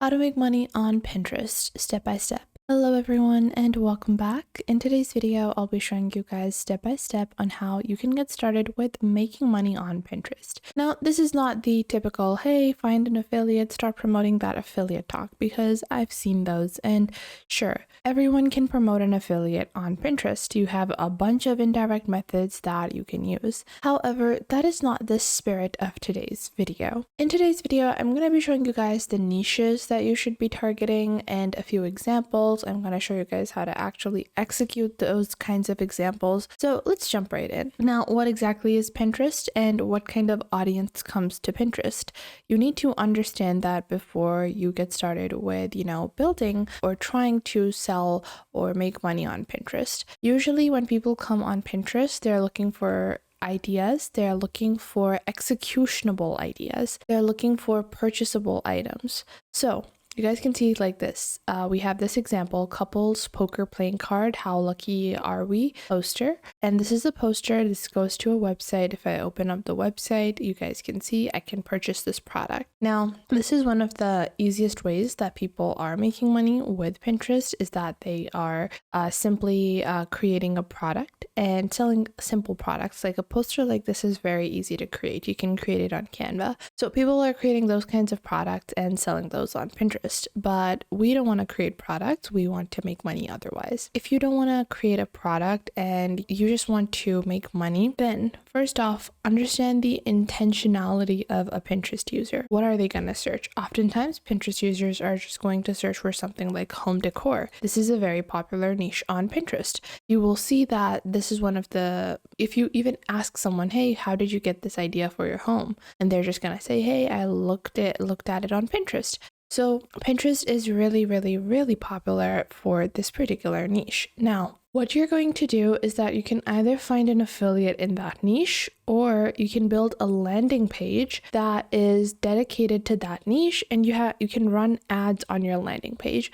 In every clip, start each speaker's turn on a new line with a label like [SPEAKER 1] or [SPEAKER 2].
[SPEAKER 1] How to make money on Pinterest step by step. Hello everyone and welcome back. In today's video, I'll be showing you guys step by step on how you can get started with making money on Pinterest. Now, this is not the typical, hey, find an affiliate, start promoting that affiliate talk, because I've seen those, and sure, everyone can promote an affiliate on Pinterest. You have a bunch of indirect methods that you can use. However, that is not the spirit of today's video. In today's video, I'm going to be showing you guys the niches that you should be targeting and a few examples. I'm going to show you guys how to actually execute those kinds of examples. So let's jump right in. Now, what exactly is Pinterest and what kind of audience comes to Pinterest? You need to understand that before you get started with, building or trying to sell or make money on Pinterest. Usually when people come on Pinterest, they're looking for ideas, they're looking for executionable ideas, they're looking for purchasable items. So you guys can see like this. We have this example, couples poker playing card, how lucky are we poster. And this is a poster. This goes to a website. If I open up the website, you guys can see I can purchase this product. Now, this is one of the easiest ways that people are making money with Pinterest, is that they are simply creating a product and selling simple products. Like a poster like this is very easy to create. You can create it on Canva. So people are creating those kinds of products and selling those on Pinterest. But we don't want to create products. We want to make money otherwise. If you don't want to create a product and you just want to make money, then first off, understand the intentionality of a Pinterest user. What are they going to search? Oftentimes, Pinterest users are just going to search for something like home decor. This is a very popular niche on Pinterest. You will see that this is one of the, if you even ask someone, hey, how did you get this idea for your home? And they're just going to say, hey, I looked at it on Pinterest. So Pinterest is really, really, really popular for this particular niche. Now, what you're going to do is that you can either find an affiliate in that niche, or you can build a landing page that is dedicated to that niche, and you can run ads on your landing page.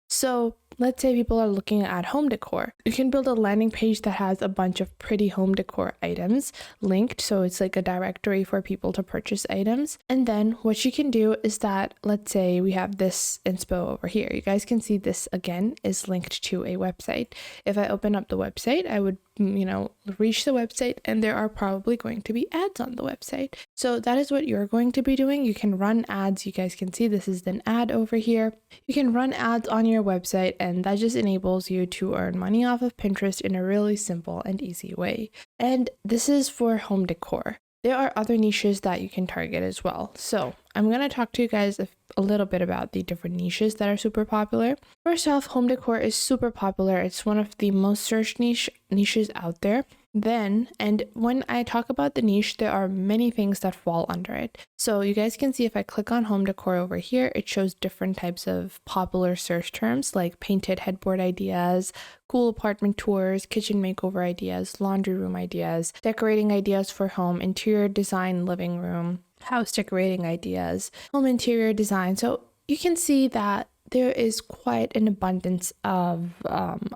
[SPEAKER 1] So let's say people are looking at home decor. You can build a landing page that has a bunch of pretty home decor items linked. So it's like a directory for people to purchase items. And then what you can do is that, let's say we have this inspo over here. You guys can see this again is linked to a website. If I open up the website, I would reach the website, and there are probably going to be ads on the website. So that is what you're going to be doing. You can run ads. You guys can see this is an ad over here. You can run ads on your website, and that just enables you to earn money off of Pinterest in a really simple and easy way. And this is for home decor. There are other niches that you can target as well. So I'm going to talk to you guys a little bit about the different niches that are super popular. First off, home decor is super popular. It's one of the most searched niches out there. Then, and when I talk about the niche, there are many things that fall under it. So you guys can see if I click on home decor over here, it shows different types of popular search terms like painted headboard ideas, cool apartment tours, kitchen makeover ideas, laundry room ideas, decorating ideas for home, interior design, living room, house decorating ideas, home interior design. So you can see that there is quite an abundance of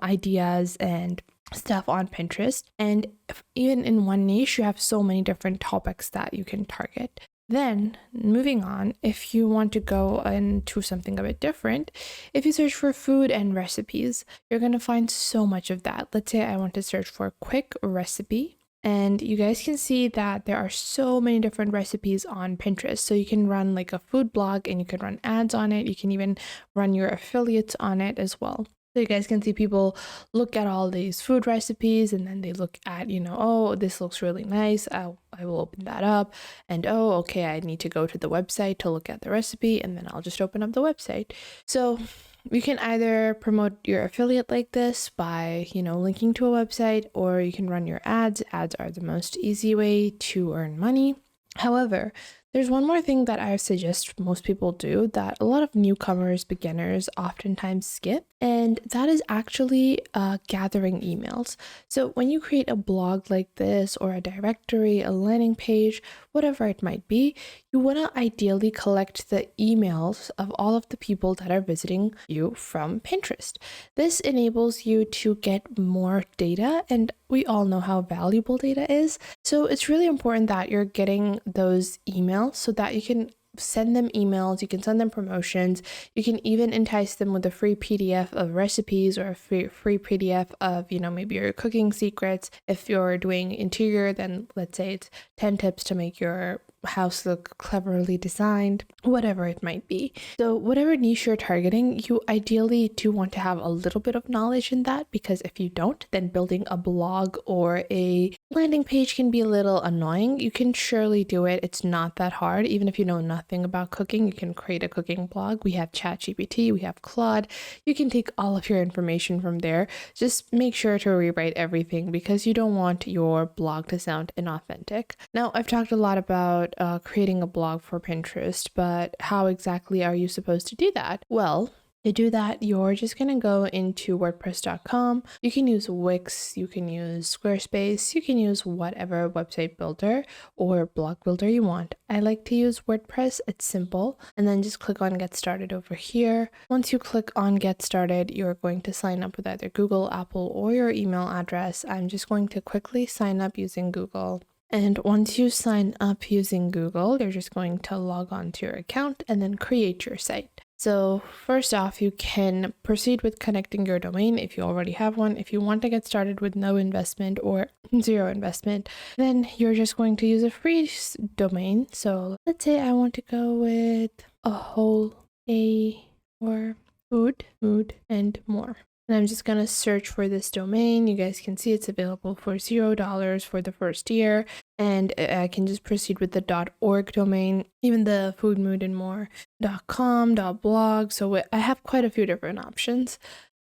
[SPEAKER 1] ideas and stuff on Pinterest. And even in one niche, you have so many different topics that you can target. Then moving on, if you want to go into something a bit different, if you search for food and recipes, you're going to find so much of that. Let's say I want to search for a quick recipe. And you guys can see that there are so many different recipes on Pinterest. So you can run like a food blog, and you can run ads on it. You can even run your affiliates on it as well. So you guys can see people look at all these food recipes, and then they look at, oh, this looks really nice. I will open that up, and oh, okay, I need to go to the website to look at the recipe, and then I'll just open up the website. So you can either promote your affiliate like this by, linking to a website, or you can run your ads. Ads are the most easy way to earn money. However, there's one more thing that I suggest most people do that a lot of newcomers, beginners oftentimes skip, and that is actually gathering emails. So when you create a blog like this, or a directory, a landing page, whatever it might be, you want to ideally collect the emails of all of the people that are visiting you from Pinterest. This enables you to get more data, and we all know how valuable data is. So it's really important that you're getting those emails so that you can send them emails, you can send them promotions, you can even entice them with a free PDF of recipes or a free PDF of, maybe your cooking secrets. If you're doing interior, then let's say it's 10 tips to make your house look cleverly designed, whatever it might be. So whatever niche you're targeting, you ideally do want to have a little bit of knowledge in that, because if you don't, then building a blog or a landing page can be a little annoying. You can surely do it. It's not that hard. Even if you know nothing about cooking, you can create a cooking blog. We have ChatGPT, we have Claude. You can take all of your information from there. Just make sure to rewrite everything, because you don't want your blog to sound inauthentic. Now, I've talked a lot about creating a blog for Pinterest, but how exactly are you supposed to do that? Well, to do that, you're just going to go into WordPress.com. You can use Wix, you can use Squarespace, you can use whatever website builder or blog builder you want. I like to use WordPress, it's simple. And then just click on Get Started over here. Once you click on Get Started, you're going to sign up with either Google, Apple, or your email address. I'm just going to quickly sign up using Google. And once you sign up using Google, you're just going to log on to your account and then create your site. So first off, you can proceed with connecting your domain if you already have one. If you want to get started with no investment or zero investment, then you're just going to use a free domain. So let's say I want to go with a whole A or food, mood, and more. And I'm just going to search for this domain. You guys can see it's available for $0 for the first year. And I can just proceed with the .org domain, even the food, mood, and more .com, .blog. So I have quite a few different options.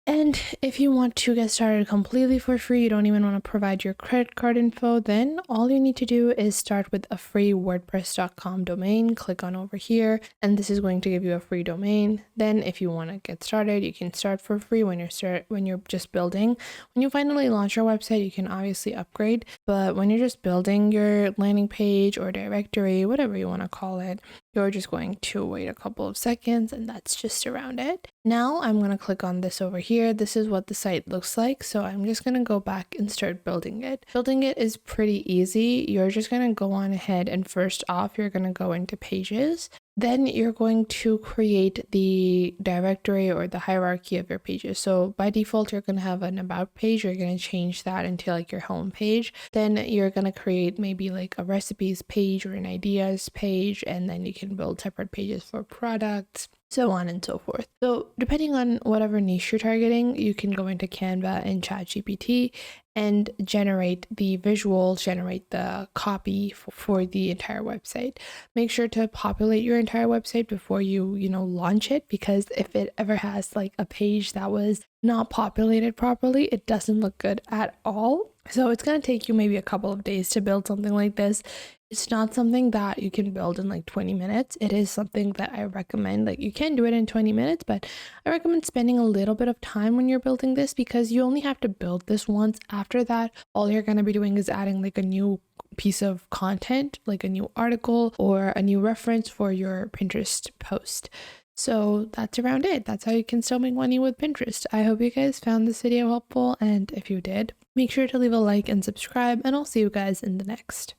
[SPEAKER 1] And if you want to get started completely for free, you don't even want to provide your credit card info, then all you need to do is start with a free WordPress.com domain. Click on over here, and this is going to give you a free domain. Then if you want to get started, you can start for free when you're just building. When you finally launch your website, you can obviously upgrade, but when you're just building your landing page or directory, whatever you want to call it, you're just going to wait a couple of seconds, and that's just around it. Now I'm going to click on this over here. This is what the site looks like. So I'm just going to go back and start building it. Building it is pretty easy. You're just going to go on ahead, and first off, you're going to go into pages. Then you're going to create the directory or the hierarchy of your pages. So by default, you're going to have an about page. You're going to change that into like your home page. Then you're going to create maybe like a recipes page or an ideas page. And then you can build separate pages for products, so on and so forth. So depending on whatever niche you're targeting, you can go into Canva and ChatGPT and generate the visuals, generate the copy for the entire website. Make sure to populate your entire website before you launch it, because if it ever has like a page that was not populated properly, it doesn't look good at all. So it's going to take you maybe a couple of days to build something like this. It's not something that you can build in like 20 minutes. It is something that I recommend. Like, you can do it in 20 minutes, but I recommend spending a little bit of time when you're building this, because you only have to build this once. After that, all you're going to be doing is adding like a new piece of content, like a new article or a new reference for your Pinterest post. So that's around it. That's how you can still make money with Pinterest. I hope you guys found this video helpful, and if you did, make sure to leave a like and subscribe, and I'll see you guys in the next.